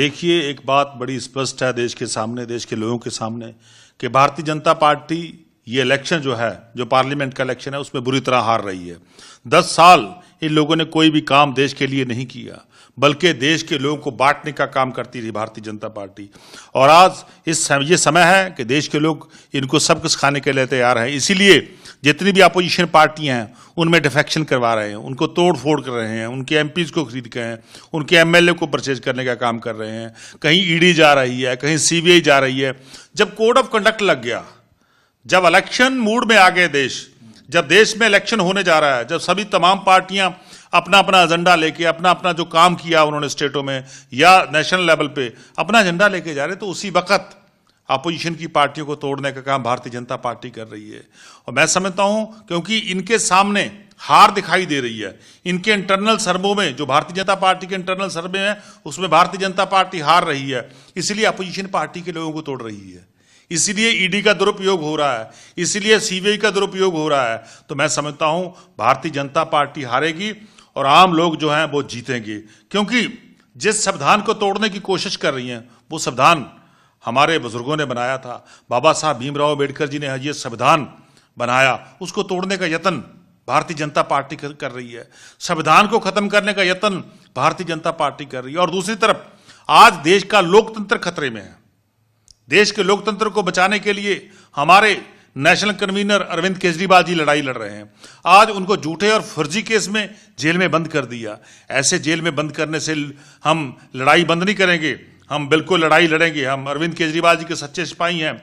देखिए, एक बात बड़ी स्पष्ट है देश के सामने, देश के लोगों के सामने, कि भारतीय जनता पार्टी ये इलेक्शन जो है, जो पार्लियामेंट का इलेक्शन है, उसमें बुरी तरह हार रही है। 10 साल इन लोगों ने कोई भी काम देश के लिए नहीं किया, बल्कि देश के लोगों को बांटने का काम करती रही भारतीय जनता पार्टी। और आज ये समय है कि देश के लोग इनको सब कुछ खाने के लिए तैयार हैं। इसीलिए जितनी भी अपोजिशन पार्टियां हैं उनमें डिफेक्शन करवा रहे हैं, उनको तोड़ फोड़ कर रहे हैं, उनके एमपीज को खरीद के हैं, उनके एमएलए को परचेज करने का काम कर रहे हैं। कहीं ईडी जा रही है, कहीं सीबीआई जा रही है। जब कोड ऑफ कंडक्ट लग गया, जब इलेक्शन मूड में आ गए देश, जब देश में इलेक्शन होने जा रहा है, जब सभी तमाम पार्टियां अपना अपना एजेंडा लेके, अपना अपना जो काम किया उन्होंने स्टेटों में या नेशनल लेवल पे अपना एजेंडा लेके जा रहे, तो उसी वक्त अपोजिशन की पार्टियों को तोड़ने का काम भारतीय जनता पार्टी कर रही है। और मैं समझता हूं क्योंकि इनके सामने हार दिखाई दे रही है। इनके इंटरनल सर्वे में, जो भारतीय जनता पार्टी के इंटरनल सर्वे है, उसमें भारतीय जनता पार्टी हार रही है। इसलिए अपोजिशन पार्टी के लोगों को तोड़ रही है, इसीलिए ईडी का दुरुपयोग हो रहा है, इसीलिए सीबीआई का दुरुपयोग हो रहा है। तो मैं समझता हूं भारतीय जनता पार्टी हारेगी और आम लोग जो हैं वो जीतेंगे, क्योंकि जिस संविधान को तोड़ने की कोशिश कर रही हैं वो संविधान हमारे बुजुर्गों ने बनाया था। बाबा साहब भीमराव अम्बेडकर जी ने ये संविधान बनाया, उसको तोड़ने का यत्न भारतीय जनता पार्टी कर रही है। संविधान को खत्म करने का यत्न भारतीय जनता पार्टी कर रही है। और दूसरी तरफ आज देश का लोकतंत्र खतरे में है। देश के लोकतंत्र को बचाने के लिए हमारे नेशनल कन्वीनर अरविंद केजरीवाल जी लड़ाई लड़ रहे हैं। आज उनको झूठे और फर्जी केस में जेल में बंद कर दिया। ऐसे जेल में बंद करने से हम लड़ाई बंद नहीं करेंगे, हम बिल्कुल लड़ाई लड़ेंगे। हम अरविंद केजरीवाल जी के सच्चे सिपाही हैं,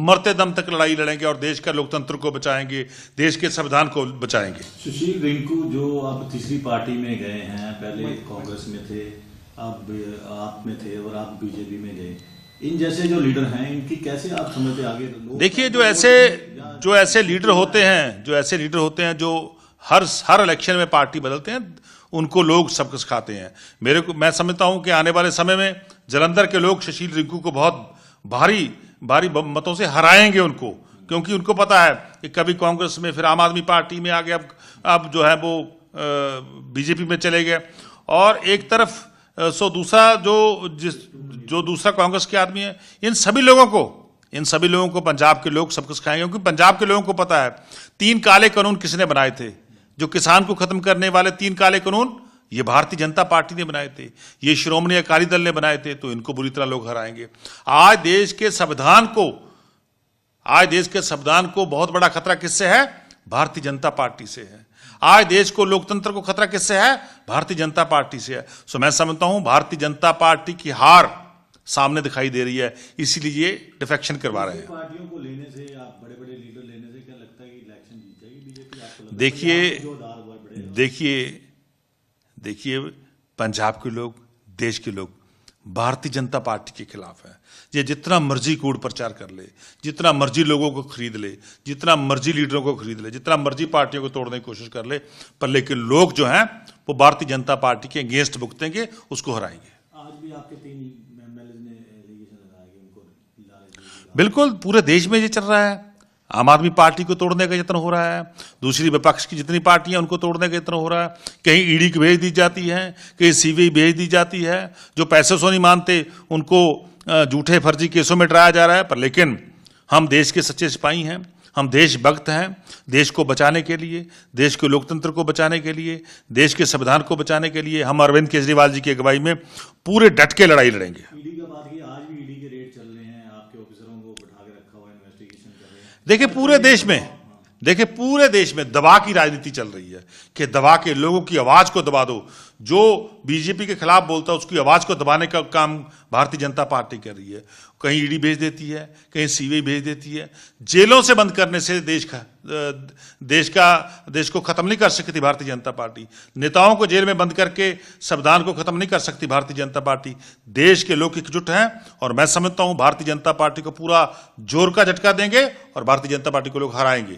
मरते दम तक लड़ाई लड़ेंगे और देश का लोकतंत्र को बचाएंगे, देश के संविधान को बचाएंगे। सुशील रिंकू, जो आप तीसरी पार्टी में गए हैं, पहले कांग्रेस में थे, अब आप में थे और आप बीजेपी में गए, इन जैसे जो लीडर हैं इनकी कैसे आप समझते आगे? देखिए, जो ऐसे लीडर होते हैं जो हर इलेक्शन में पार्टी बदलते हैं, उनको लोग सब कुछ खाते हैं। मैं समझता हूं कि आने वाले समय में जालंधर के लोग सुशील रिंकू को बहुत भारी मतों से हराएंगे उनको, क्योंकि उनको पता है कि कभी कांग्रेस में, फिर आम आदमी पार्टी में आ गए, अब जो है वो बीजेपी में चले गए। और एक तरफ दूसरा जो दूसरा कांग्रेस के आदमी है, इन सभी लोगों को पंजाब के लोग सब कुछ खाएंगे, क्योंकि पंजाब के लोगों को पता है 3 काले कानून किसने बनाए थे। जो किसान को खत्म करने वाले 3 काले कानून ये भारतीय जनता पार्टी ने बनाए थे, ये श्रोमणी अकाली दल ने बनाए थे। तो इनको बुरी तरह लोग हराएंगे। आज देश के संविधान को बहुत बड़ा खतरा किससे है? भारतीय जनता पार्टी से है। आज देश को, लोकतंत्र को खतरा किससे है? भारतीय जनता पार्टी से है। सो मैं समझता हूं भारतीय जनता पार्टी की हार सामने दिखाई दे रही है, इसीलिए ये डिफेक्शन करवा रहे हैं। पार्टियों को लेने से, आप बड़े-बड़े लीडर लेने से क्या लगता है कि इलेक्शन जीत जाएगी बीजेपी? आपको देखिए, पंजाब के लोग, देश के लोग भारतीय जनता पार्टी के खिलाफ है। ये जितना मर्जी कूड़ प्रचार कर ले, जितना मर्जी लोगों को खरीद ले, जितना मर्जी लीडरों को खरीद ले, जितना मर्जी पार्टियों को तोड़ने की कोशिश कर ले, पर लेकिन लोग जो हैं वो भारतीय जनता पार्टी के अगेंस्ट भुगतेंगे, उसको हराएंगे। आज भी आपके 3 एमएलए ने एलिगेशन लगाया कि उनको बिल्कुल पूरे देश में ये चल रहा है। आम आदमी पार्टी को तोड़ने का यत्न हो रहा है, दूसरी विपक्ष की जितनी पार्टियां उनको तोड़ने का यत्न हो रहा है। कहीं ईडी को भेज दी जाती है, कहीं सीबीआई भेज दी जाती है। जो पैसे से नहीं मानते उनको झूठे फर्जी केसों में डराया जा रहा है। पर लेकिन हम देश के सच्चे सिपाही हैं, हम देशभक्त हैं। देश को बचाने के लिए, देश के लोकतंत्र को बचाने के लिए, देश के संविधान को बचाने के लिए हम अरविंद केजरीवाल जी की अगुवाई में पूरे डट के लड़ाई लड़ेंगे। ईडी का बात की, आज भी ईडी के रेड चल रहे हैं, आपके ऑफिसरों को बैठा के रखा हुआ, इन्वेस्टिगेशन कर रहे हैं। देखिए, पूरे देश में दबा की राजनीति चल रही है कि दबा के लोगों की आवाज को दबा दो। जो बीजेपी के खिलाफ बोलता है उसकी आवाज को दबाने का काम भारतीय जनता पार्टी कर रही है। कहीं ईडी भेज देती है, कहीं सीबीआई भेज देती है। जेलों से बंद करने से देश को खत्म नहीं कर सकती भारतीय जनता पार्टी। नेताओं को जेल में बंद करके संविधान को खत्म नहीं कर सकती भारतीय जनता पार्टी। देश के लोग एकजुट हैं और मैं समझता हूं भारतीय जनता पार्टी को पूरा जोर का झटका देंगे और भारतीय जनता पार्टी को लोग हराएंगे।